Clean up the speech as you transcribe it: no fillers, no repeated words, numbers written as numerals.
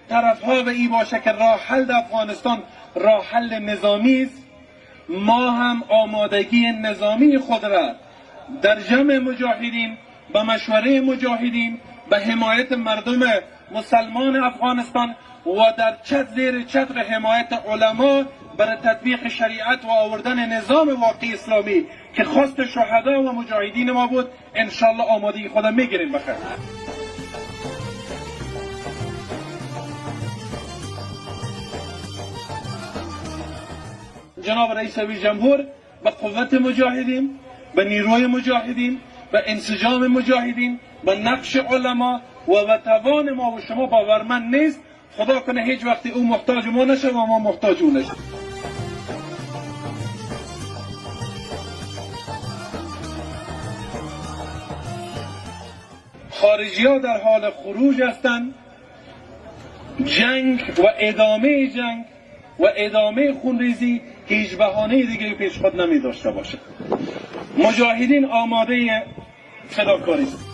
طرف ها به این باشه که راه حل در افغانستان راه حل نظامی است. ما هم آمادگی نظامی خود را در جمع مجاهدین، به مشوره مجاهدین، به حمایت مردم مسلمان افغانستان و در زیر چتر حمایت علما برای تطبیق شریعت و آوردن نظام واقعی اسلامی که خواست شهدا و مجاهدین ما بود، انشالله آمادگی خود میگیریم بخیر. جناب رئیس جمهور به قوت مجاهدین، به نیروی مجاهدین، به انسجام مجاهدین، به نقش علما و به توان ما و شما باورمند نیست. خدا کنه هیچ وقتی او محتاج ما نشه و ما محتاج او نشه. خارجی ها در حال خروج هستند. جنگ و ادامه خونریزی هیچ بهانه دیگه پیش خود نمی داشته باشه. مجاهدین آماده فداکاری است.